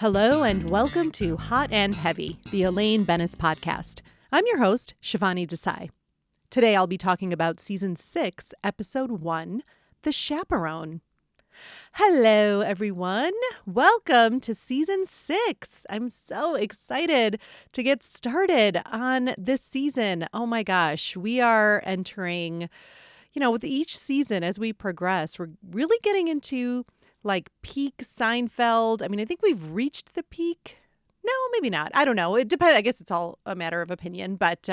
Hello and welcome to Hot and Heavy, the Elaine Bennis podcast. I'm your host, Shivani Desai. Today I'll be talking about Season 6, Episode 1, The Chaperone. Hello, everyone. Welcome to Season 6. I'm so excited to get started on this season. Oh my gosh, we are entering, with each season as we progress, we're really getting into like peak Seinfeld. I think we've reached the peak. No, maybe not. I don't know. It depends. I guess it's all a matter of opinion. But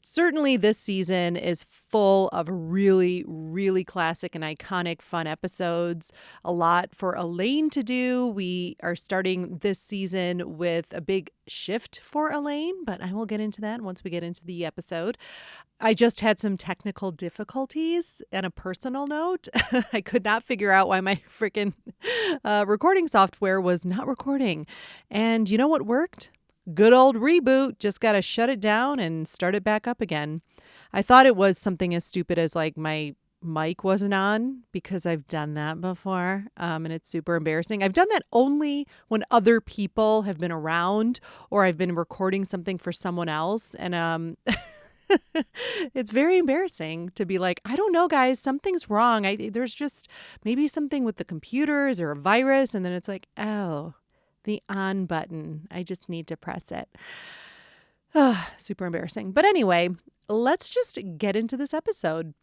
certainly this season is full of really, really classic and iconic fun episodes. A lot for Elaine to do. We are starting this season with a big shift for Elaine, but I will get into that once we get into the episode. I just had some technical difficulties on a personal note. I could not figure out why my freaking recording software was not recording. And you know what worked? Good old reboot. Just got to shut it down and start it back up again. I thought it was something as stupid as like my mic wasn't on because I've done that before. And it's super embarrassing. I've done that only when other people have been around or I've been recording something for someone else. And it's very embarrassing to be like, I don't know, guys, something's wrong. There's just maybe something with the computers or a virus. And then it's like, oh, the on button. I just need to press it. Super embarrassing. But anyway, let's just get into this episode.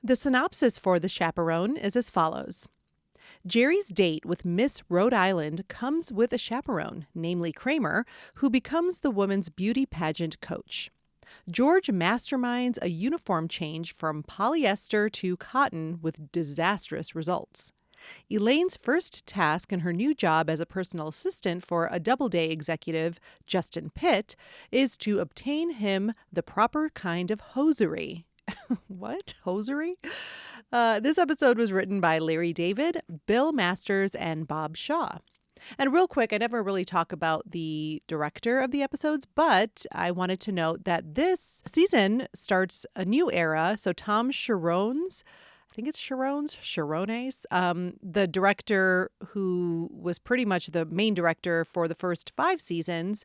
The synopsis for The Chaperone is as follows. Jerry's date with Miss Rhode Island comes with a chaperone, namely Kramer, who becomes the woman's beauty pageant coach. George masterminds a uniform change from polyester to cotton with disastrous results. Elaine's first task in her new job as a personal assistant for a Doubleday executive, Justin Pitt, is to obtain him the proper kind of hosiery. What? Hosiery? This episode was written by Larry David, Bill Masters, and Bob Shaw. And real quick, I never really talk about the director of the episodes, but I wanted to note that this season starts a new era. So Tom Chaperone's, the director who was pretty much the main director for the first 5 seasons.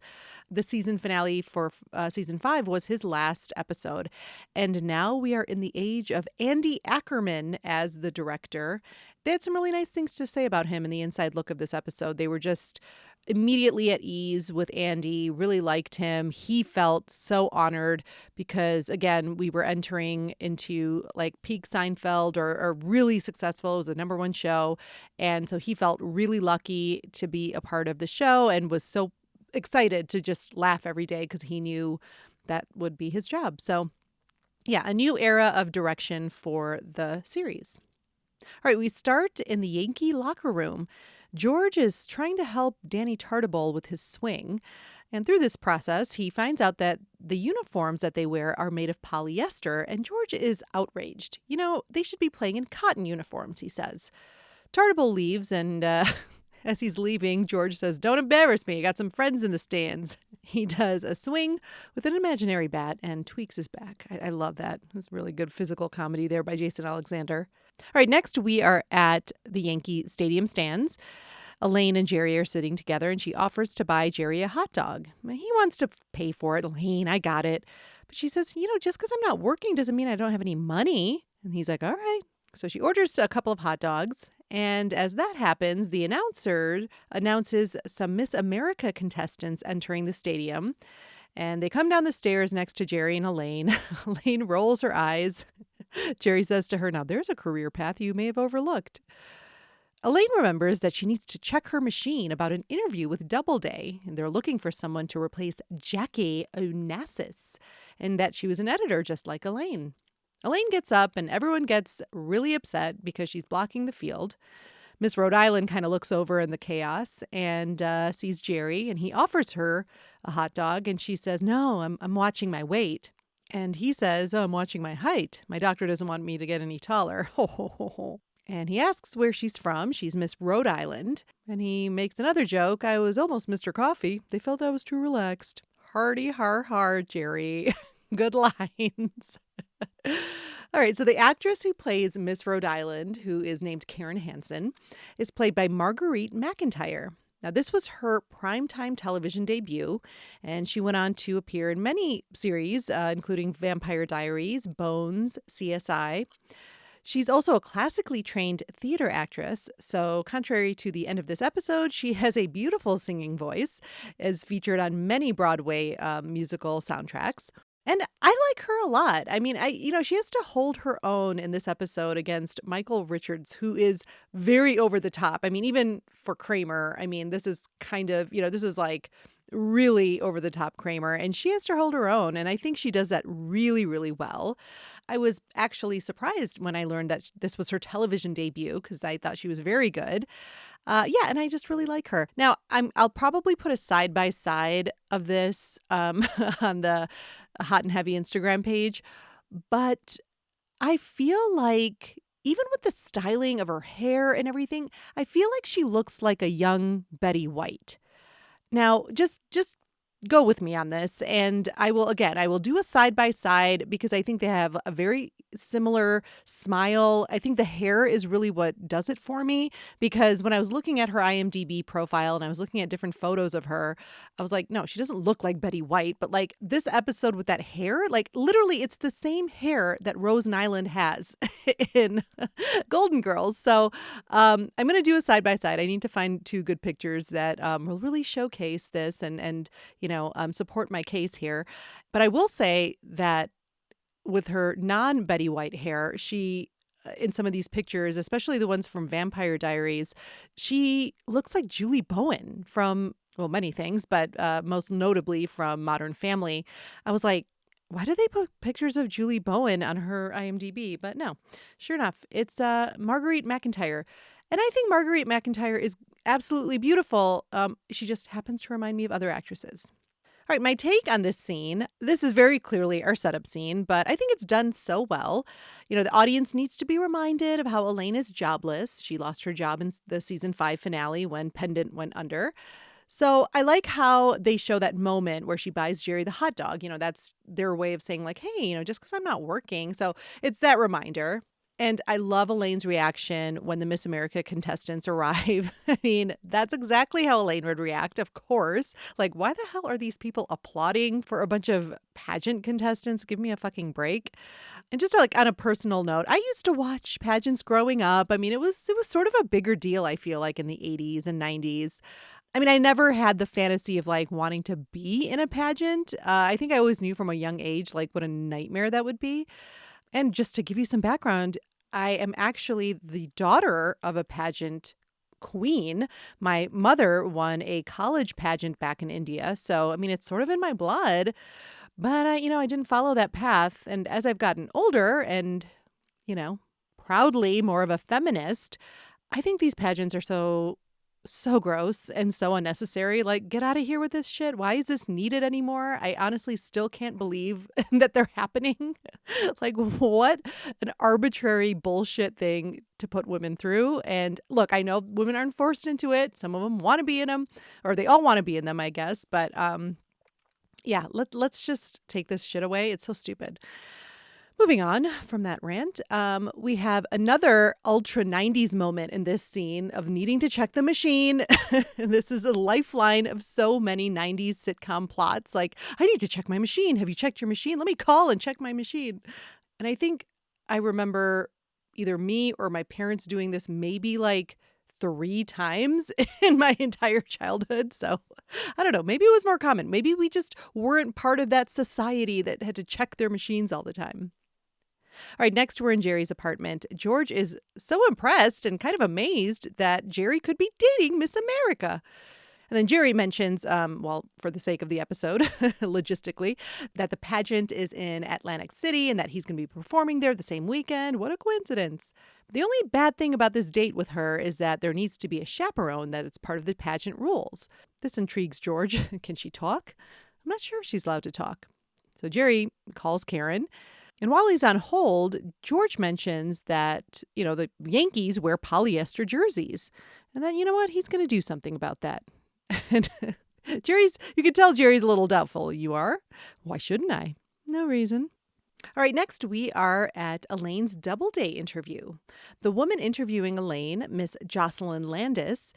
The season finale for season 5 was his last episode. And now we are in the age of Andy Ackerman as the director. They had some really nice things to say about him in the inside look of this episode. They were just immediately at ease with Andy, really liked him. He felt so honored because, again, we were entering into like peak Seinfeld or really successful. It was the #1 show. And so he felt really lucky to be a part of the show and was so excited to just laugh every day because he knew that would be his job. So yeah, a new era of direction for the series. All right, we start in the Yankee locker room. George is trying to help Danny Tartable with his swing. And through this process, he finds out that the uniforms that they wear are made of polyester, and George is outraged. They should be playing in cotton uniforms, he says. Tartable leaves, and as he's leaving, George says, "Don't embarrass me. I got some friends in the stands." He does a swing with an imaginary bat and tweaks his back. I love that. It was really good physical comedy there by Jason Alexander. All right, next we are at the Yankee Stadium stands. Elaine and Jerry are sitting together, and she offers to buy Jerry a hot dog. He wants to pay for it. Elaine, I got it. But she says, just because I'm not working doesn't mean I don't have any money. And he's like, all right. So she orders a couple of hot dogs. And as that happens, the announcer announces some Miss America contestants entering the stadium. And they come down the stairs next to Jerry and Elaine. Elaine rolls her eyes. Jerry says to her, "Now there's a career path you may have overlooked." Elaine remembers that she needs to check her machine about an interview with Doubleday, and they're looking for someone to replace Jackie Onassis, and that she was an editor just like Elaine. Elaine gets up, and everyone gets really upset because she's blocking the field. Miss Rhode Island kind of looks over in the chaos and sees Jerry, and he offers her a hot dog, and she says, "No, I'm watching my weight." And he says, "Oh, I'm watching my height. My doctor doesn't want me to get any taller." Ho, ho, ho, ho. And he asks where she's from. She's Miss Rhode Island. And he makes another joke. "I was almost Mr. Coffee. They felt I was too relaxed." Hardy har har, Jerry. Good lines. All right, so the actress who plays Miss Rhode Island, who is named Karen Hansen, is played by Marguerite McIntyre. Now, this was her primetime television debut, and she went on to appear in many series, including Vampire Diaries, Bones, CSI. She's also a classically trained theater actress, so contrary to the end of this episode, she has a beautiful singing voice, is featured on many Broadway musical soundtracks. And I like her a lot. I mean, she has to hold her own in this episode against Michael Richards, who is very over the top. I mean, even for Kramer, I mean, this is kind of, this is like really over the top Kramer, and she has to hold her own. And I think she does that really, really well. I was actually surprised when I learned that this was her television debut because I thought she was very good. Yeah, and I just really like her. Now, I'll probably put a side by side of this on the Hot and Heavy Instagram page, but I feel like even with the styling of her hair and everything, I feel like she looks like a young Betty White. Now, just go with me on this, and I will do a side by side because I think they have a very similar smile. I think the hair is really what does it for me, because when I was looking at her IMDb profile and I was looking at different photos of her, I was like, no, she doesn't look like Betty White, but like this episode with that hair, like literally it's the same hair that Rose Nyland has in Golden Girls. So I'm going to do a side by side. I need to find two good pictures that will really showcase this and support my case here. But I will say that with her non-Betty White hair, she, in some of these pictures, especially the ones from Vampire Diaries, she looks like Julie Bowen from, well, many things, but most notably from Modern Family. I was like, why do they put pictures of Julie Bowen on her IMDb? But no, sure enough, it's Marguerite McIntyre. And I think Marguerite McIntyre is absolutely beautiful. She just happens to remind me of other actresses. All right, my take on this scene, this is very clearly our setup scene, but I think it's done so well. The audience needs to be reminded of how Elaine is jobless. She lost her job in the season 5 finale when Pendant went under. So I like how they show that moment where she buys Jerry the hot dog. That's their way of saying like, hey, just because I'm not working. So it's that reminder. And I love Elaine's reaction when the Miss America contestants arrive. I mean, that's exactly how Elaine would react, of course. Like, why the hell are these people applauding for a bunch of pageant contestants? Give me a fucking break. And just like on a personal note, I used to watch pageants growing up. I mean, it was sort of a bigger deal, I feel like, in the 80s and 90s. I mean, I never had the fantasy of like wanting to be in a pageant. I think I always knew from a young age like what a nightmare that would be. And just to give you some background, I am actually the daughter of a pageant queen. My mother won a college pageant back in India. So, I mean, it's sort of in my blood. But, I didn't follow that path. And as I've gotten older and, proudly more of a feminist, I think these pageants are so gross and so unnecessary. Like, get out of here with this shit. Why is this needed anymore? I honestly still can't believe that they're happening. Like, what an arbitrary bullshit thing to put women through. And look, I know women aren't forced into it. Some of them want to be in them, or they all want to be in them, I guess. But yeah, let's just take this shit away. It's so stupid. Moving on from that rant, we have another ultra 90s moment in this scene of needing to check the machine. This is a lifeline of so many 90s sitcom plots. Like, I need to check my machine. Have you checked your machine? Let me call and check my machine. And I think I remember either me or my parents doing this maybe like 3 times in my entire childhood. So I don't know. Maybe it was more common. Maybe we just weren't part of that society that had to check their machines all the time. All right, next we're in Jerry's apartment. George is so impressed and kind of amazed that Jerry could be dating Miss America. And then Jerry mentions, for the sake of the episode, logistically, that the pageant is in Atlantic City and that he's going to be performing there the same weekend. What a coincidence. The only bad thing about this date with her is that there needs to be a chaperone, that it's part of the pageant rules. This intrigues George. Can she talk? I'm not sure if she's allowed to talk. So Jerry calls Karen. And while he's on hold, George mentions that, the Yankees wear polyester jerseys. And that, you know what, he's going to do something about that. And you can tell Jerry's a little doubtful. You are? Why shouldn't I? No reason. All right, next we are at Elaine's Doubleday interview. The woman interviewing Elaine, Miss Jocelyn Landis,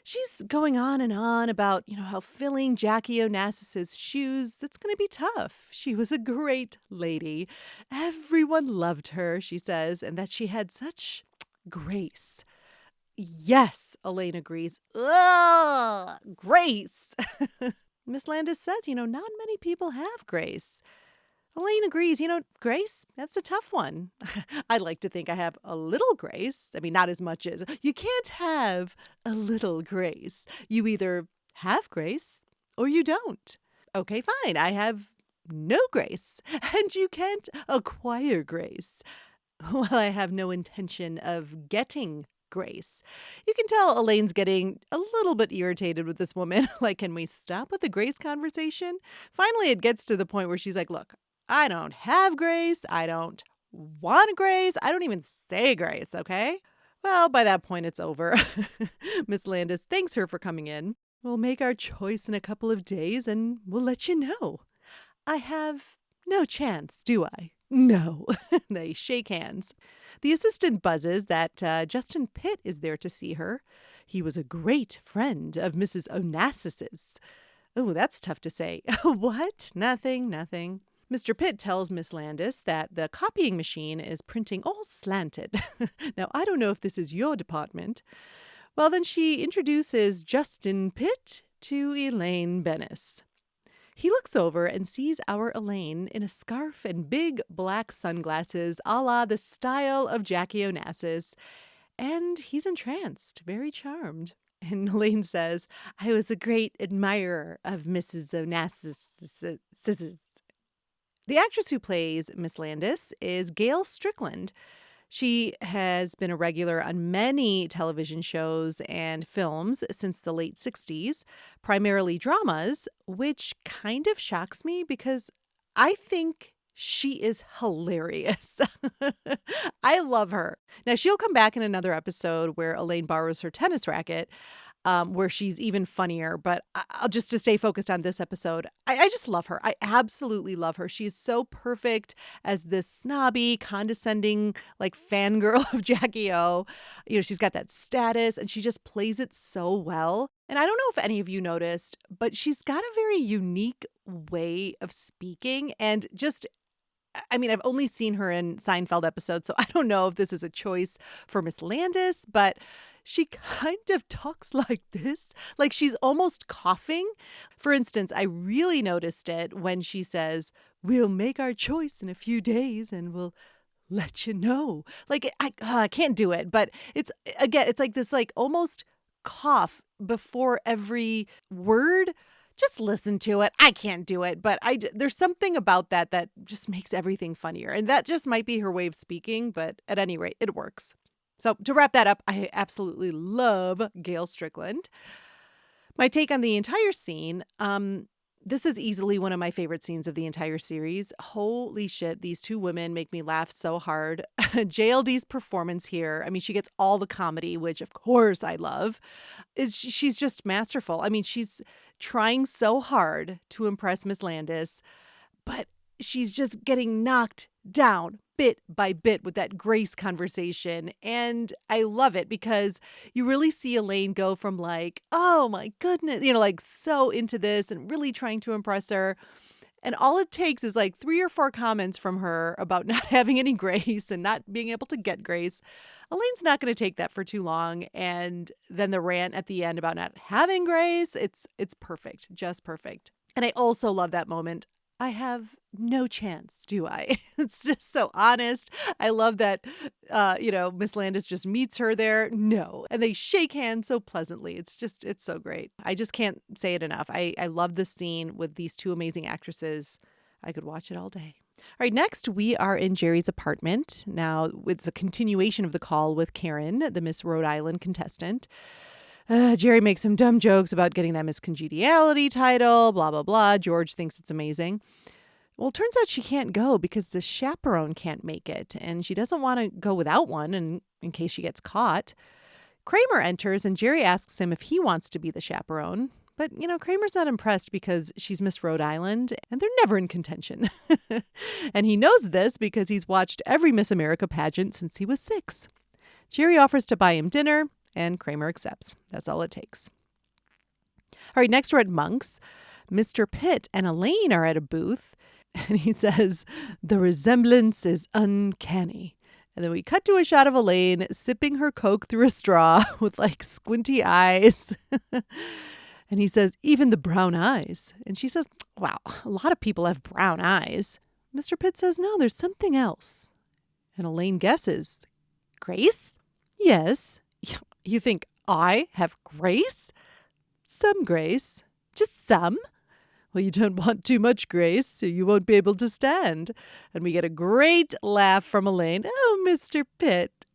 She's going on and on about, how filling Jackie Onassis's shoes, that's going to be tough. She was a great lady. Everyone loved her, she says, and that she had such grace. Yes, Elaine agrees. Ugh, grace. Miss Landis says, not many people have grace. Elaine agrees, grace, that's a tough one. I'd like to think I have a little grace. I mean, not as much as you can't have a little grace. You either have grace or you don't. Okay, fine. I have no grace, and you can't acquire grace. Well, I have no intention of getting grace. You can tell Elaine's getting a little bit irritated with this woman. Like, can we stop with the grace conversation? Finally, it gets to the point where she's like, look, I don't have grace. I don't want grace. I don't even say grace, okay? Well, by that point, it's over. Miss Landis thanks her for coming in. We'll make our choice in a couple of days and we'll let you know. I have no chance, do I? No. They shake hands. The assistant buzzes that Justin Pitt is there to see her. He was a great friend of Mrs. Onassis's. Oh, that's tough to say. What? Nothing. Mr. Pitt tells Miss Landis that the copying machine is printing all slanted. Now, I don't know if this is your department. Well, then she introduces Justin Pitt to Elaine Bennis. He looks over and sees our Elaine in a scarf and big black sunglasses a la the style of Jackie Onassis, and he's entranced, very charmed. And Elaine says, I was a great admirer of Mrs. Onassis. The actress who plays Miss Landis is Gail Strickland. She has been a regular on many television shows and films since the late 60s, primarily dramas, which kind of shocks me because I think she is hilarious. I love her. Now, she'll come back in another episode where Elaine borrows her tennis racket, where she's even funnier. But I'll just to stay focused on this episode, I just love her. I absolutely love her. She's so perfect as this snobby, condescending, like fangirl of Jackie O. She's got that status and she just plays it so well. And I don't know if any of you noticed, but she's got a very unique way of speaking and just I've only seen her in Seinfeld episodes, so I don't know if this is a choice for Miss Landis, but she kind of talks like this, like she's almost coughing. For instance, I really noticed it when she says, we'll make our choice in a few days and we'll let you know. Like, I can't do it, but it's like this, like almost cough before every word. Just listen to it. I can't do it, but there's something about that just makes everything funnier. And that just might be her way of speaking, but at any rate, it works. So to wrap that up, I absolutely love Gail Strickland. My take on the entire scene, this is easily one of my favorite scenes of the entire series. Holy shit, these two women make me laugh so hard. JLD's performance here, she gets all the comedy, which of course I love. She's just masterful. She's trying so hard to impress Miss Landis, but she's just getting knocked down bit by bit with that grace conversation. And I love it because you really see Elaine go from like, oh my goodness, like so into this and really trying to impress her. And all it takes is like 3 or 4 comments from her about not having any grace and not being able to get grace. Elaine's not going to take that for too long. And then the rant at the end about not having grace, it's perfect, just perfect. And I also love that moment. I have no chance, do I? It's just so honest. I love that, Miss Landis just meets her there. No. And they shake hands so pleasantly. It's so great. I just can't say it enough. I love this scene with these two amazing actresses. I could watch it all day. All right, next we are in Jerry's apartment. Now, it's a continuation of the call with Karen, the Miss Rhode Island contestant. Jerry makes some dumb jokes about getting that Miss Congeniality title, blah, blah, blah. George thinks it's amazing. Well, it turns out she can't go because the chaperone can't make it, and she doesn't want to go without one in case she gets caught. Kramer enters, and Jerry asks him if he wants to be the chaperone. But, Kramer's not impressed because she's Miss Rhode Island, and they're never in contention. And he knows this because he's watched every Miss America pageant since he was 6. Jerry offers to buy him dinner, And Kramer accepts. That's all it takes. All right, next we're at Monk's. Mr. Pitt and Elaine are at a booth, and he says, "The resemblance is uncanny." And then we cut to a shot of Elaine sipping her Coke through a straw with like squinty eyes. And he says, "Even the brown eyes." And she says, "Wow, a lot of people have brown eyes." Mr. Pitt says, "No, there's something else." And Elaine guesses, "Grace?" "Yes." "You think I have grace?" "Some grace." "Just some?" "Well, you don't want too much grace, so you won't be able to stand." And we get a great laugh from Elaine. "Oh, Mr. Pitt."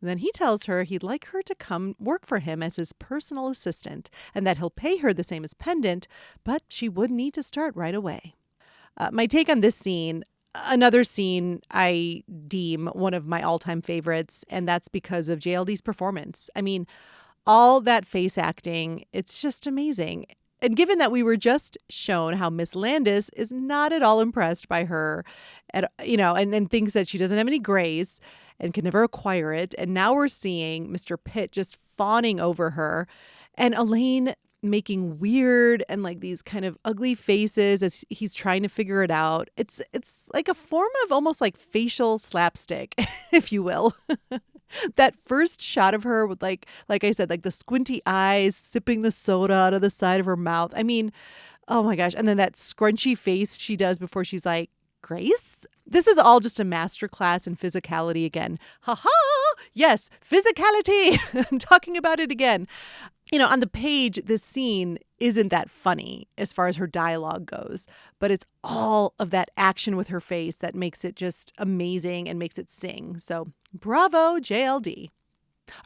Then he tells her he'd like her to come work for him as his personal assistant and that he'll pay her the same as Pendant, but she would need to start right away. My take on this scene, another scene I deem one of my all-time favorites, and that's because of JLD's performance. I mean, all that face acting, it's just amazing. And given that we were just shown how Miss Landis is not at all impressed by her, and thinks that she doesn't have any grace and can never acquire it. And now we're seeing Mr. Pitt just fawning over her and Elaine making weird and like these kind of ugly faces as he's trying to figure it out. It's like a form of almost like facial slapstick, if you will. That first shot of her with like I said, like the squinty eyes, sipping the soda out of the side of her mouth. I mean, oh my gosh. And then that scrunchy face she does before she's like, "Grace?" This is all just a masterclass in physicality again. Ha ha! Yes, physicality. I'm talking about it again. On the page, this scene isn't that funny as far as her dialogue goes, but it's all of that action with her face that makes it just amazing and makes it sing. So bravo, JLD.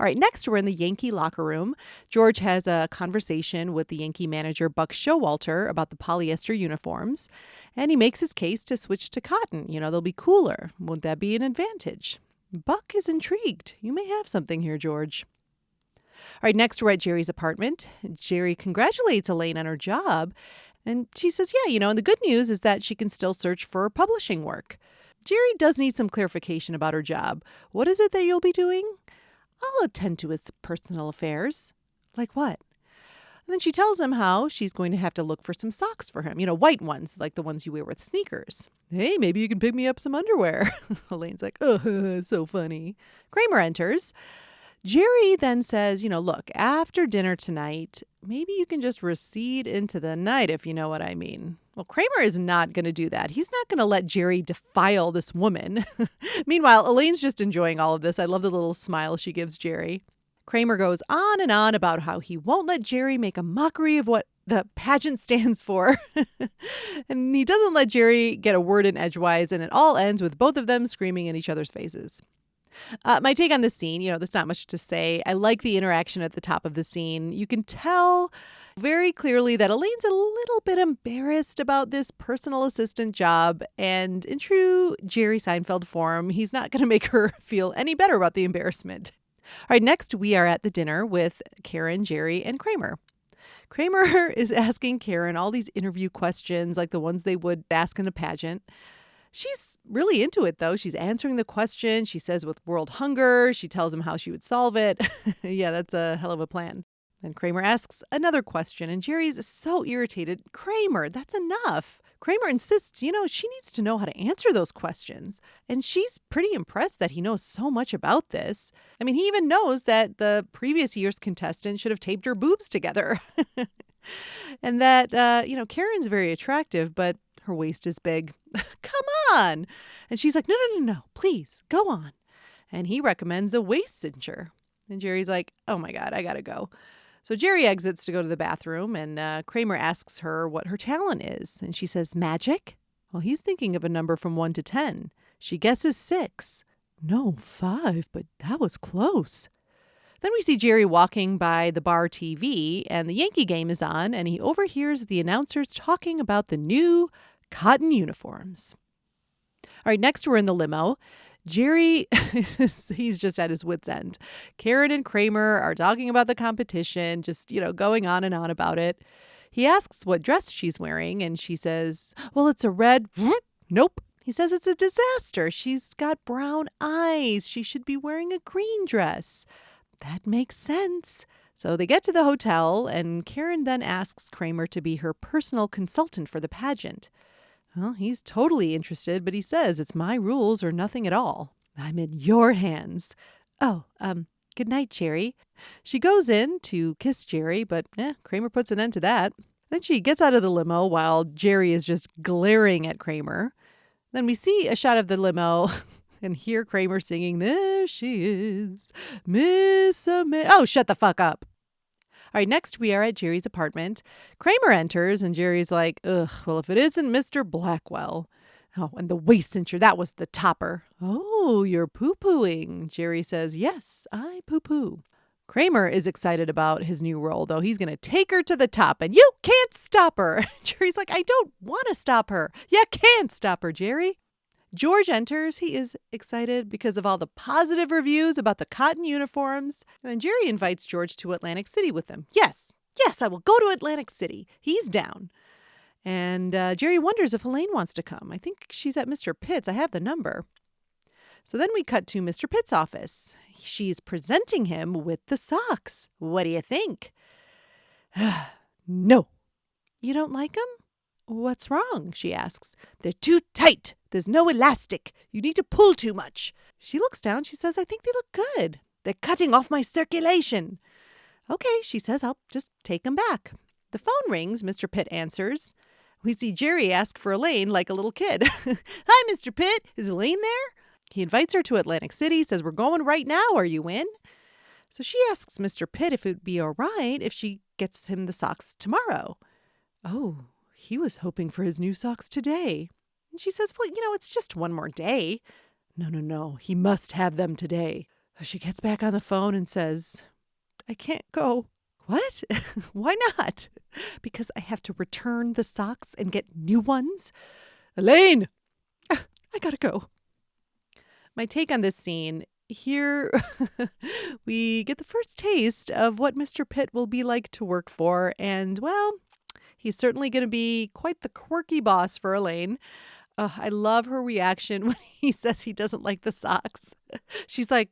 All right, next we're in the Yankee locker room. George has a conversation with the Yankee manager, Buck Showalter, about the polyester uniforms, and he makes his case to switch to cotton. They'll be cooler. Won't that be an advantage? Buck is intrigued. You may have something here, George. All right, next we're at Jerry's apartment. Jerry congratulates Elaine on her job, and she says, yeah, and the good news is that she can still search for publishing work. Jerry does need some clarification about her job. What is it that you'll be doing? I'll attend to his personal affairs. Like what? And then she tells him how she's going to have to look for some socks for him. White ones, like the ones you wear with sneakers. Hey, maybe you can pick me up some underwear. Elaine's like, oh, so funny. Kramer enters. Jerry then says, look, after dinner tonight, maybe you can just recede into the night, if you know what I mean. Well, Kramer is not going to do that. He's not going to let Jerry defile this woman. Meanwhile, Elaine's just enjoying all of this. I love the little smile she gives Jerry. Kramer goes on and on about how he won't let Jerry make a mockery of what the pageant stands for. And he doesn't let Jerry get a word in edgewise, and it all ends with both of them screaming in each other's faces. My take on this scene, there's not much to say. I like the interaction at the top of the scene. You can tell very clearly that Elaine's a little bit embarrassed about this personal assistant job. And in true Jerry Seinfeld form, he's not going to make her feel any better about the embarrassment. All right, next we are at the dinner with Karen, Jerry, and Kramer. Kramer is asking Karen all these interview questions like the ones they would ask in a pageant. She's really into it, though. She's answering the question. She says with world hunger, she tells him how she would solve it. Yeah, that's a hell of a plan. Then Kramer asks another question, and Jerry's so irritated. Kramer, that's enough. Kramer insists, she needs to know how to answer those questions. And she's pretty impressed that he knows so much about this. I mean, he even knows that the previous year's contestant should have taped her boobs together. And that, Karen's very attractive, but her waist is big. Come on. And she's like, no, please, go on. And he recommends a waist cincher. And Jerry's like, oh my God, I gotta go. So Jerry exits to go to the bathroom, and Kramer asks her what her talent is. And she says, magic? Well, he's thinking of a number from 1 to 10. She guesses 6. No, 5, but that was close. Then we see Jerry walking by the bar TV, and the Yankee game is on, and he overhears the announcers talking about the new cotton uniforms. All right, next we're in the limo. Jerry, he's just at his wit's end. Karen and Kramer are talking about the competition, just, going on and on about it. He asks what dress she's wearing, and she says, well, it's a red. Nope. He says it's a disaster. She's got brown eyes. She should be wearing a green dress. That makes sense. So they get to the hotel, and Karen then asks Kramer to be her personal consultant for the pageant. Well, he's totally interested, but he says it's my rules or nothing at all. I'm in your hands. Oh, good night, Jerry. She goes in to kiss Jerry, but Kramer puts an end to that. Then she gets out of the limo while Jerry is just glaring at Kramer. Then we see a shot of the limo and hear Kramer singing, "There she is, Miss America." Oh, shut the fuck up. All right, next we are at Jerry's apartment. Kramer enters and Jerry's like, ugh, well, if it isn't Mr. Blackwell. Oh, and the waist cincher, that was the topper. Oh, you're poo-pooing. Jerry says, yes, I poo-poo. Kramer is excited about his new role, though. He's going to take her to the top, and you can't stop her. Jerry's like, I don't want to stop her. You can't stop her, Jerry. George enters. He is excited because of all the positive reviews about the cotton uniforms. And then Jerry invites George to Atlantic City with him. Yes, I will go to Atlantic City. He's down. And Jerry wonders if Elaine wants to come. I think she's at Mr. Pitt's. I have the number. So then we cut to Mr. Pitt's office. She's presenting him with the socks. What do you think? No. You don't like them? What's wrong? She asks. They're too tight. There's no elastic. You need to pull too much. She looks down. She says, I think they look good. They're cutting off my circulation. Okay, she says, I'll just take them back. The phone rings. Mr. Pitt answers. We see Jerry ask for Elaine like a little kid. Hi, Mr. Pitt. Is Elaine there? He invites her to Atlantic City, says, we're going right now. Are you in? So she asks Mr. Pitt if it would be all right if she gets him the socks tomorrow. Oh, he was hoping for his new socks today. And she says, well, it's just one more day. No. He must have them today. She gets back on the phone and says, I can't go. What? Why not? Because I have to return the socks and get new ones? Elaine! I gotta go. My take on this scene, here we get the first taste of what Mr. Pitt will be like to work for. And, well, he's certainly going to be quite the quirky boss for Elaine. I love her reaction when he says he doesn't like the socks. She's like,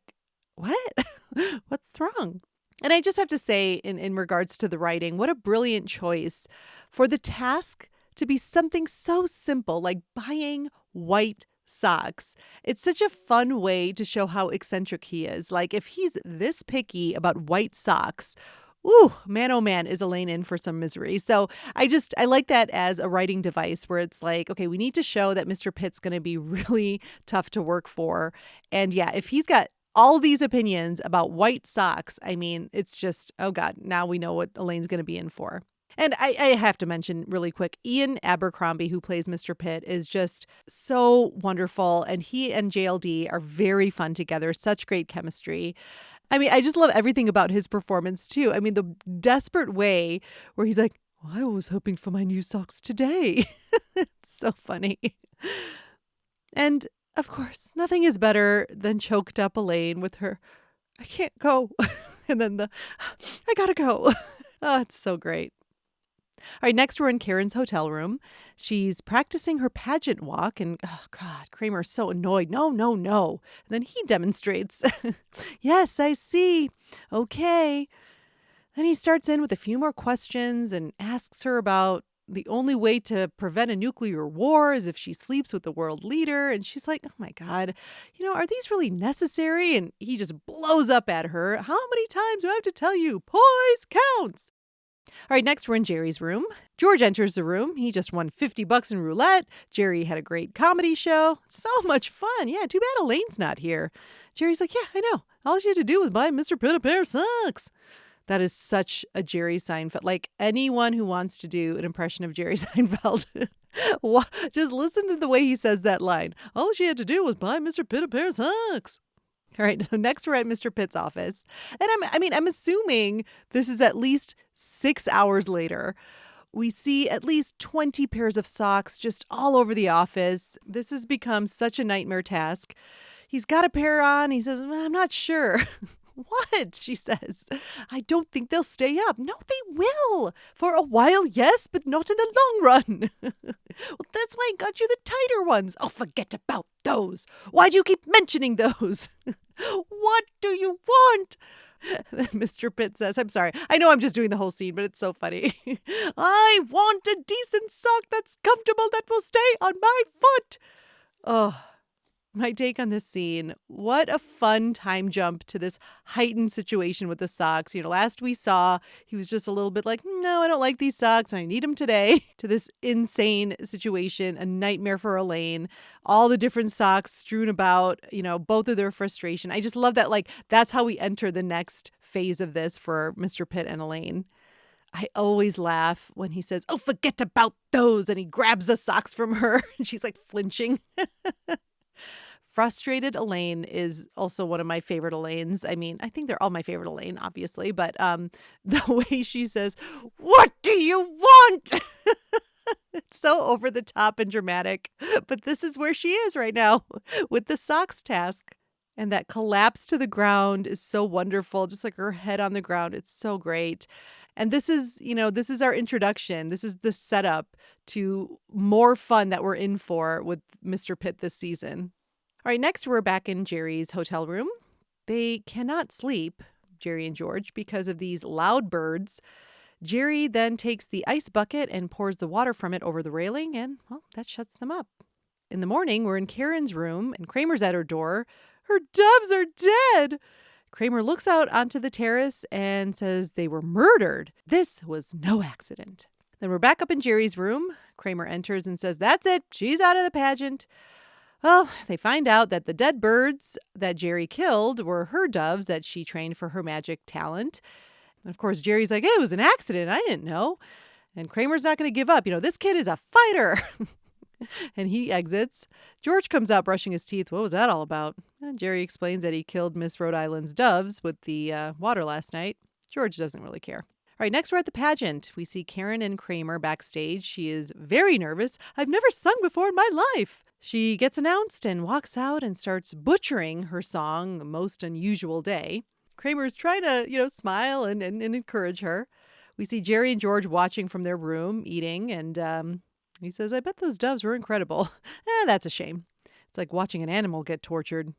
what? What's wrong? And I just have to say, in regards to the writing, what a brilliant choice for the task to be something so simple like buying white socks. It's such a fun way to show how eccentric he is. Like, if he's this picky about white socks, ooh, man, oh man, is Elaine in for some misery. So I like that as a writing device where it's like, okay, we need to show that Mr. Pitt's going to be really tough to work for. And yeah, if he's got all these opinions about white socks, I mean, it's just, oh God, now we know what Elaine's going to be in for. And I have to mention really quick, Ian Abercrombie, who plays Mr. Pitt, is just so wonderful. And he and JLD are very fun together. Such great chemistry. I mean, I just love everything about his performance, too. I mean, the desperate way where he's like, well, I was hoping for my new socks today. It's so funny. And, of course, nothing is better than choked up Elaine with her, I can't go. And then I gotta go. Oh, it's so great. All right, next we're in Karen's hotel room. She's practicing her pageant walk, and oh God, Kramer's so annoyed. No. And then he demonstrates. Yes, I see. Okay. Then he starts in with a few more questions and asks her about the only way to prevent a nuclear war is if she sleeps with the world leader. And she's like, oh my God, are these really necessary? And he just blows up at her. How many times do I have to tell you? Poise counts. All right, next we're in Jerry's room. George enters the room. He just won $50 in roulette. Jerry had a great comedy show. So much fun. Yeah, too bad Elaine's not here. Jerry's like, yeah, I know. All she had to do was buy Mr. Pitt a pair of socks. That is such a Jerry Seinfeld. Like, anyone who wants to do an impression of Jerry Seinfeld, just listen to the way he says that line. All she had to do was buy Mr. Pitt a pair of socks. All right, so next we're at Mr. Pitt's office. And I'm assuming this is at least 6 hours later. We see at least 20 pairs of socks just all over the office. This has become such a nightmare task. He's got a pair on. He says, I'm not sure. What? She says. I don't think they'll stay up. No, they will. For a while, yes, but not in the long run. Well, that's why I got you the tighter ones. Oh, forget about those. Why do you keep mentioning those? What do you want? Mr. Pitt says, I'm sorry. I know I'm just doing the whole scene, but it's so funny. I want a decent sock that's comfortable that will stay on my foot. Oh, my take on this scene. What a fun time jump to this heightened situation with the socks. Last we saw, he was just a little bit like, no, I don't like these socks and I need them today. To this insane situation, a nightmare for Elaine. All the different socks strewn about, both of their frustration. I just love that, that's how we enter the next phase of this for Mr. Pitt and Elaine. I always laugh when he says, oh, forget about those. And he grabs the socks from her and she's like flinching. Frustrated Elaine is also one of my favorite Elaines. I mean, I think they're all my favorite Elaine, obviously, but the way she says, what do you want? It's so over the top and dramatic, but this is where she is right now with the socks task. And that collapse to the ground is so wonderful, just like her head on the ground. It's so great. And this is our introduction. This is the setup to more fun that we're in for with Mr. Pitt this season. All right, next we're back in Jerry's hotel room. They cannot sleep, Jerry and George, because of these loud birds. Jerry then takes the ice bucket and pours the water from it over the railing, and, well, that shuts them up. In the morning, we're in Karen's room, and Kramer's at her door. Her doves are dead! Kramer looks out onto the terrace and says they were murdered. This was no accident. Then we're back up in Jerry's room. Kramer enters and says, that's it. She's out of the pageant. Well, they find out that the dead birds that Jerry killed were her doves that she trained for her magic talent. And of course, Jerry's like, hey, it was an accident. I didn't know. And Kramer's not going to give up. This kid is a fighter. And he exits. George comes out brushing his teeth. What was that all about? And Jerry explains that he killed Miss Rhode Island's doves with the water last night. George doesn't really care. All right, next we're at the pageant. We see Karen and Kramer backstage. She is very nervous. I've never sung before in my life. She gets announced and walks out and starts butchering her song, Most Unusual Day. Kramer's trying to, smile and encourage her. We see Jerry and George watching from their room, eating, and he says, I bet those doves were incredible. That's a shame. It's like watching an animal get tortured.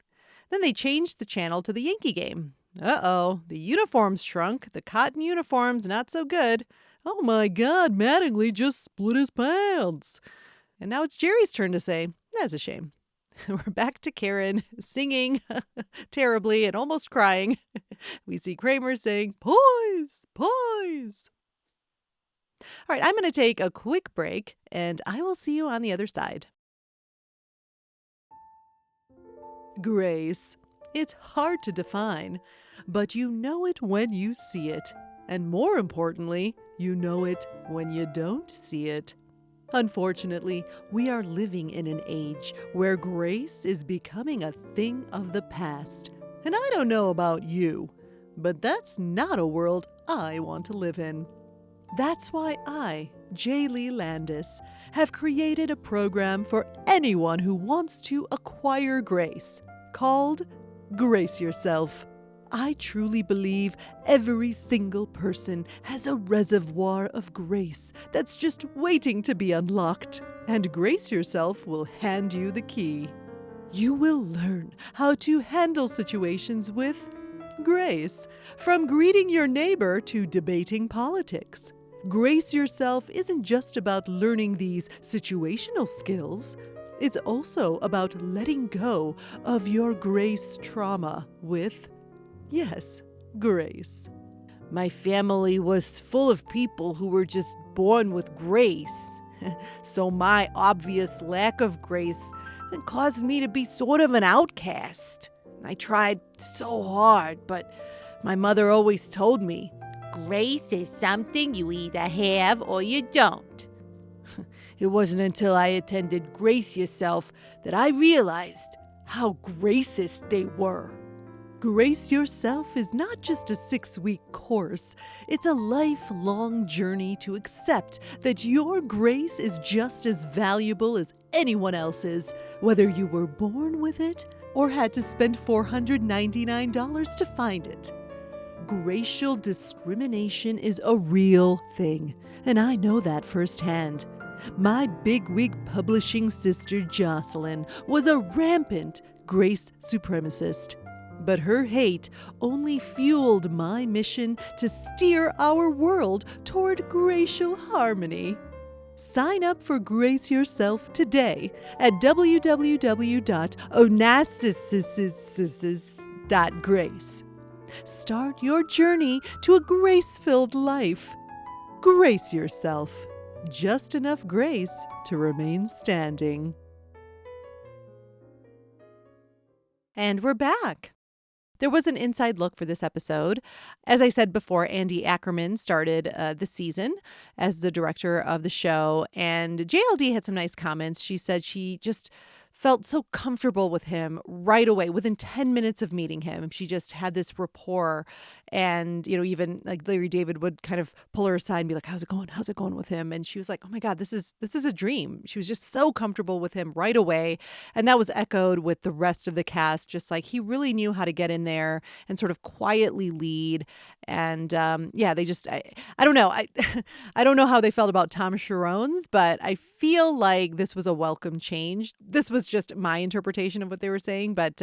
Then they changed the channel to the Yankee game. Uh-oh, the uniforms shrunk. The cotton uniforms, not so good. Oh my God, Mattingly just split his pants. And now it's Jerry's turn to say, that's a shame. We're back to Karen singing terribly and almost crying. We see Kramer saying, poise, poise. All right, I'm going to take a quick break, and I will see you on the other side. Grace. It's hard to define, but you know it when you see it. And more importantly, you know it when you don't see it. Unfortunately, we are living in an age where grace is becoming a thing of the past. And I don't know about you, but that's not a world I want to live in. That's why I, J. Lee Landis, have created a program for anyone who wants to acquire grace, called Grace Yourself. I truly believe every single person has a reservoir of grace that's just waiting to be unlocked, and Grace Yourself will hand you the key. You will learn how to handle situations with grace, from greeting your neighbor to debating politics. Grace Yourself isn't just about learning these situational skills. It's also about letting go of your grace trauma with, yes, grace. My family was full of people who were just born with grace. So my obvious lack of grace caused me to be sort of an outcast. I tried so hard, but my mother always told me, grace is something you either have or you don't. It wasn't until I attended Grace Yourself that I realized how gracious they were. Grace Yourself is not just a 6-week course. It's a lifelong journey to accept that your grace is just as valuable as anyone else's, whether you were born with it or had to spend $499 to find it. Racial discrimination is a real thing, and I know that firsthand. My bigwig publishing sister Jocelyn was a rampant grace supremacist. But her hate only fueled my mission to steer our world toward glacial harmony. Sign up for Grace Yourself today at www.onassis.grace. Start your journey to a grace-filled life. Grace yourself. Just enough grace to remain standing. And we're back. There was an inside look for this episode. As I said before, Andy Ackerman started the season as the director of the show, and JLD had some nice comments. She said she just felt so comfortable with him right away. Within 10 minutes of meeting him, she just had this rapport. And, even like Larry David would kind of pull her aside and be like, how's it going? How's it going with him? And she was like, oh my God, this is a dream. She was just so comfortable with him right away. And that was echoed with the rest of the cast. Just like he really knew how to get in there and sort of quietly lead. And they just, I don't know. I don't know how they felt about Tom Chaperones, but I feel like this was a welcome change. This was just my interpretation of what they were saying. But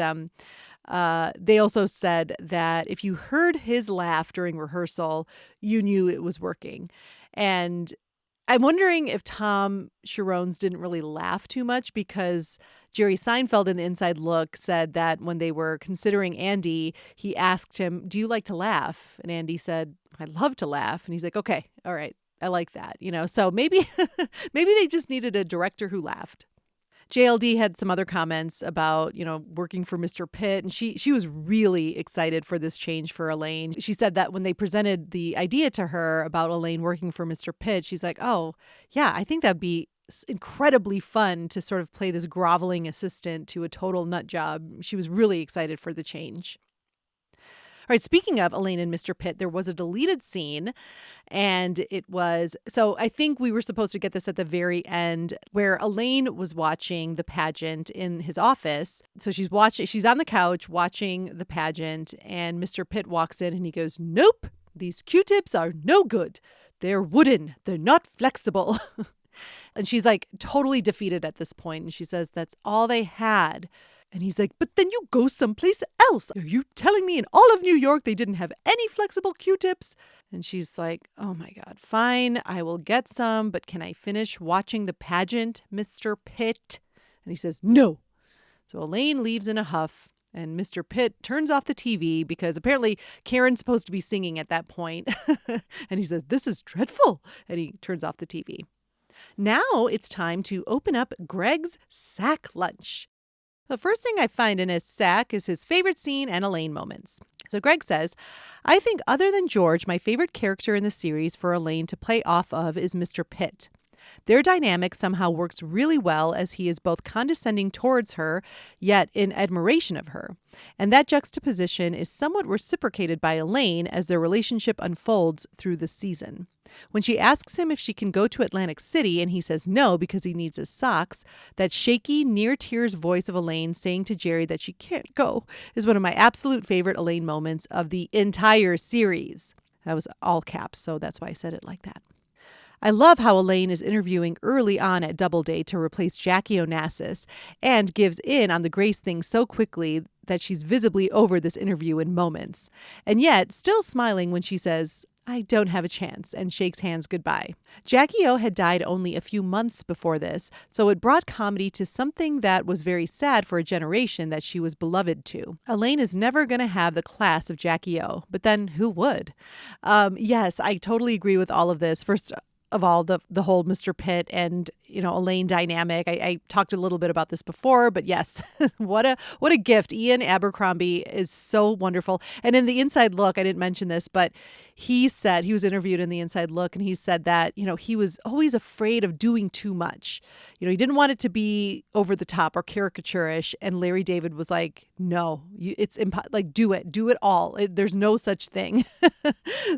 they also said that if you heard his laugh during rehearsal, you knew it was working. And I'm wondering if Tom Chaperones didn't really laugh too much, because Jerry Seinfeld in the Inside Look said that when they were considering Andy, he asked him, do you like to laugh? And Andy said, I love to laugh. And he's like, okay, all right, I like that. So maybe they just needed a director who laughed. JLD had some other comments about, working for Mr. Pitt, and she was really excited for this change for Elaine. She said that when they presented the idea to her about Elaine working for Mr. Pitt, she's like, oh, yeah, I think that'd be incredibly fun to sort of play this groveling assistant to a total nut job. She was really excited for the change. All right, speaking of Elaine and Mr. Pitt, there was a deleted scene, and so I think we were supposed to get this at the very end, where Elaine was watching the pageant in his office. So she's on the couch watching the pageant, and Mr. Pitt walks in and he goes, nope, these Q-tips are no good. They're wooden. They're not flexible. And she's like totally defeated at this point, and she says that's all they had. And he's like, but then you go someplace else. Are you telling me in all of New York they didn't have any flexible Q-tips? And she's like, oh my God, fine, I will get some, but can I finish watching the pageant, Mr. Pitt? And he says, no. So Elaine leaves in a huff, and Mr. Pitt turns off the TV because apparently Karen's supposed to be singing at that point. And he says, this is dreadful. And he turns off the TV. Now it's time to open up Greg's sack lunch. The first thing I find in his sack is his favorite scene and Elaine moments. So Greg says, I think other than George, my favorite character in the series for Elaine to play off of is Mr. Pitt. Their dynamic somehow works really well, as he is both condescending towards her, yet in admiration of her. And that juxtaposition is somewhat reciprocated by Elaine as their relationship unfolds through the season. When she asks him if she can go to Atlantic City and he says no because he needs his socks, that shaky, near tears voice of Elaine saying to Jerry that she can't go is one of my absolute favorite Elaine moments of the entire series. That was all caps, so that's why I said it like that. I love how Elaine is interviewing early on at Doubleday to replace Jackie Onassis and gives in on the Grace thing so quickly that she's visibly over this interview in moments, and yet still smiling when she says, I don't have a chance, and shakes hands goodbye. Jackie O had died only a few months before this, so it brought comedy to something that was very sad for a generation that she was beloved to. Elaine is never going to have the class of Jackie O, but then who would? Yes, I totally agree with all of this. First of all, the whole Mr. Pitt and Elaine dynamic. I talked a little bit about this before, but yes, what a gift. Ian Abercrombie is so wonderful. And in the Inside Look, I didn't mention this, but he said, he was interviewed in the Inside Look, and he said that, he was always afraid of doing too much. He didn't want it to be over the top or caricaturish. And Larry David was like, no, do it all. There's no such thing.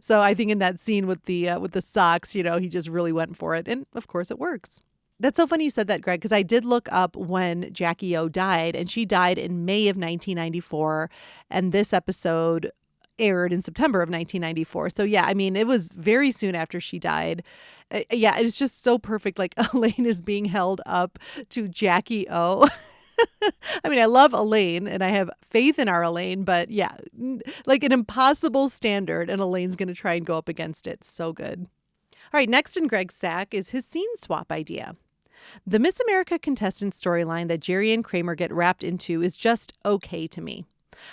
So I think in that scene with the socks, he just really went for it. And of course it works. That's so funny you said that, Greg, because I did look up when Jackie O died, and she died in May of 1994. And this episode aired in September of 1994. So yeah, it was very soon after she died. Yeah, it's just so perfect. Like Elaine is being held up to Jackie O. I mean, I love Elaine and I have faith in our Elaine, but yeah, like an impossible standard, and Elaine's going to try and go up against it. So good. All right, next in Greg's sack is his scene swap idea. The Miss America contestant storyline that Jerry and Kramer get wrapped into is just okay to me.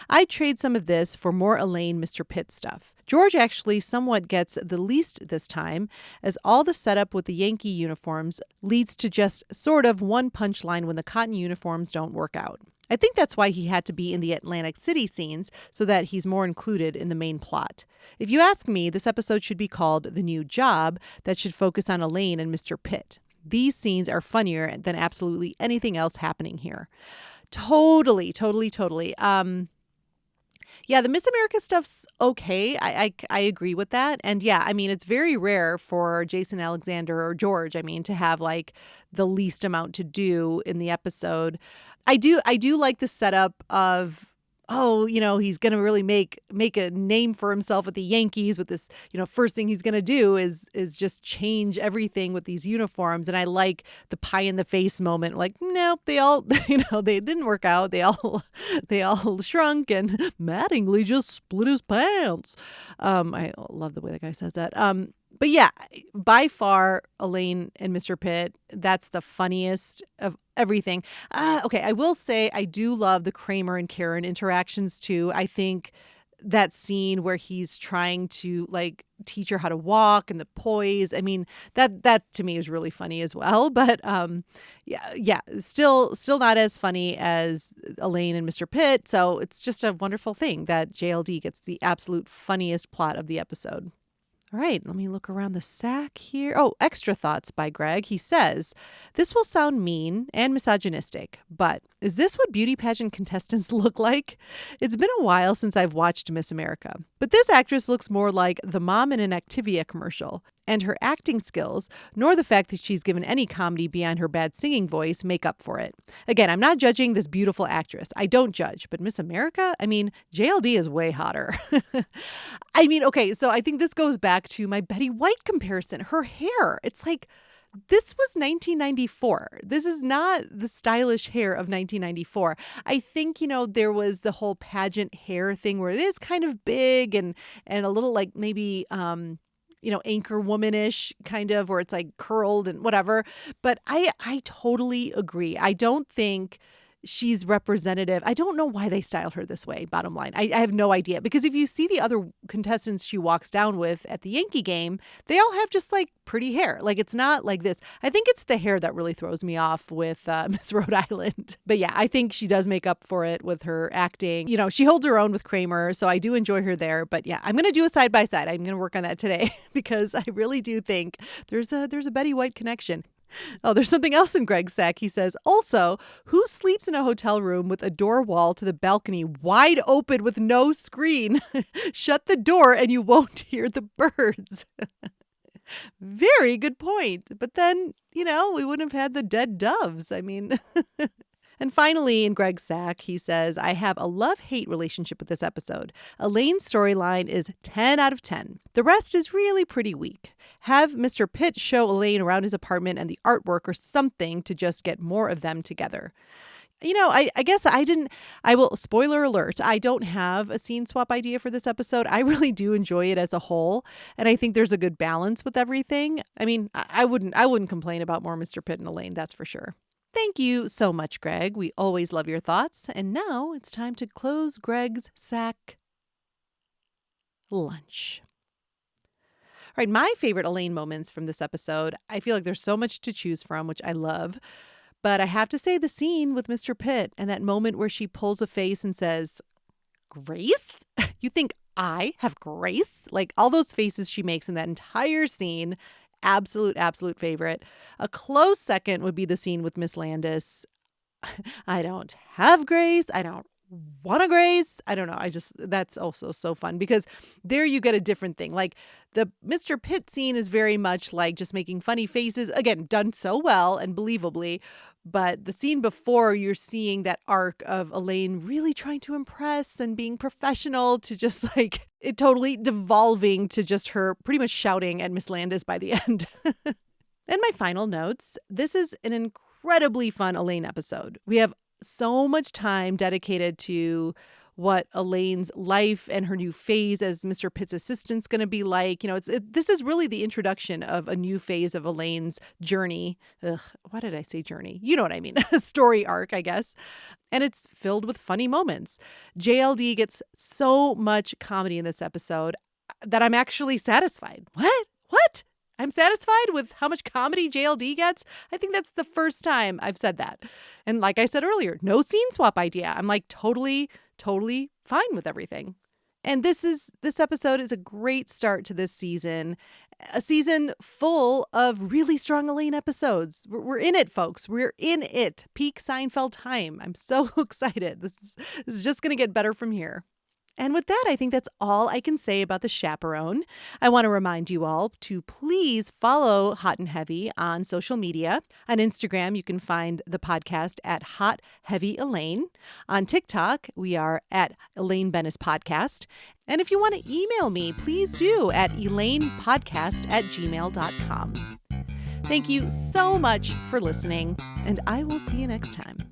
I trade some of this for more Elaine, Mr. Pitt stuff. George actually somewhat gets the least this time, as all the setup with the Yankee uniforms leads to just sort of one punchline when the cotton uniforms don't work out. I think that's why he had to be in the Atlantic City scenes, so that he's more included in the main plot. If you ask me, this episode should be called The New Job, that should focus on Elaine and Mr. Pitt. These scenes are funnier than absolutely anything else happening here. Totally. Yeah, the Miss America stuff's okay. I agree with that. And yeah, I mean, it's very rare for Jason Alexander or George, to have like the least amount to do in the episode. I do like the setup of, he's going to really make a name for himself at the Yankees with this, first thing he's going to do is just change everything with these uniforms. And I like the pie in the face moment. Like, nope, they all, they didn't work out. They all shrunk, and Mattingly just split his pants. I love the way that guy says that. But yeah, by far, Elaine and Mr. Pitt, that's the funniest of everything. Okay, I will say I do love the Kramer and Karen interactions too. I think that scene where he's trying to like teach her how to walk and the poise, that to me is really funny as well. But yeah, still not as funny as Elaine and Mr. Pitt. So it's just a wonderful thing that JLD gets the absolute funniest plot of the episode. All right, let me look around the sack here. Oh, extra thoughts by Greg. He says, this will sound mean and misogynistic, but is this what beauty pageant contestants look like? It's been a while since I've watched Miss America, but this actress looks more like the mom in an Activia commercial. And her acting skills, nor the fact that she's given any comedy beyond her bad singing voice, make up for it. Again, I'm not judging this beautiful actress. I don't judge. But Miss America? JLD is way hotter. Okay, so I think this goes back to my Betty White comparison. Her hair, it's like, this was 1994. This is not the stylish hair of 1994. I think, there was the whole pageant hair thing where it is kind of big and a little like maybe anchor womanish kind of, where it's like curled and whatever. But I totally agree. I don't think she's representative. I don't know why they styled her this way, bottom line. I have no idea. Because if you see the other contestants she walks down with at the Yankee game, they all have just like pretty hair. Like, it's not like this. I think it's the hair that really throws me off with Miss Rhode Island. But yeah, I think she does make up for it with her acting. She holds her own with Kramer, so I do enjoy her there. But yeah, I'm going to do a side by side. I'm going to work on that today because I really do think there's a Betty White connection. Oh, there's something else in Greg's sack. He says, also, who sleeps in a hotel room with a door wall to the balcony wide open with no screen? Shut the door and you won't hear the birds. Very good point. But then, we wouldn't have had the dead doves. And finally, in Greg's sack, he says, I have a love-hate relationship with this episode. Elaine's storyline is 10 out of 10. The rest is really pretty weak. Have Mr. Pitt show Elaine around his apartment and the artwork or something to just get more of them together. I guess I will, spoiler alert, I don't have a scene swap idea for this episode. I really do enjoy it as a whole. And I think there's a good balance with everything. I wouldn't complain about more Mr. Pitt and Elaine, that's for sure. Thank you so much, Greg. We always love your thoughts. And now it's time to close Greg's sack lunch. All right, my favorite Elaine moments from this episode, I feel like there's so much to choose from, which I love. But I have to say the scene with Mr. Pitt and that moment where she pulls a face and says, Grace? You think I have grace? Like, all those faces she makes in that entire scene, absolute favorite. A close second would be the scene with Miss Landis. I don't have grace. I don't want a grace. I don't know. That's also so fun because there you get a different thing. Like, the Mr. Pitt scene is very much like just making funny faces. Again, done so well and believably. But the scene before, you're seeing that arc of Elaine really trying to impress and being professional to just like it totally devolving to just her pretty much shouting at Miss Landis by the end. And my final notes. This is an incredibly fun Elaine episode. We have so much time dedicated to what Elaine's life and her new phase as Mr. Pitt's assistant's going to be like. This is really the introduction of a new phase of Elaine's journey. Ugh, why did I say journey? You know what I mean. A story arc, I guess. And it's filled with funny moments. JLD gets so much comedy in this episode that I'm actually satisfied. What? I'm satisfied with how much comedy JLD gets? I think that's the first time I've said that. And like I said earlier, no scene swap idea. I'm like totally fine with everything. And this episode is a great start to this season. A season full of really strong Elaine episodes. We're in it, folks. We're in it. Peak Seinfeld time. I'm so excited. This is just going to get better from here. And with that, I think that's all I can say about the Chaperone. I want to remind you all to please follow Hot and Heavy on social media. On Instagram, you can find the podcast at Hot Heavy Elaine. On TikTok, we are at Elaine Bennis Podcast. And if you want to email me, please do at elainepodcast@gmail.com. Thank you so much for listening, and I will see you next time.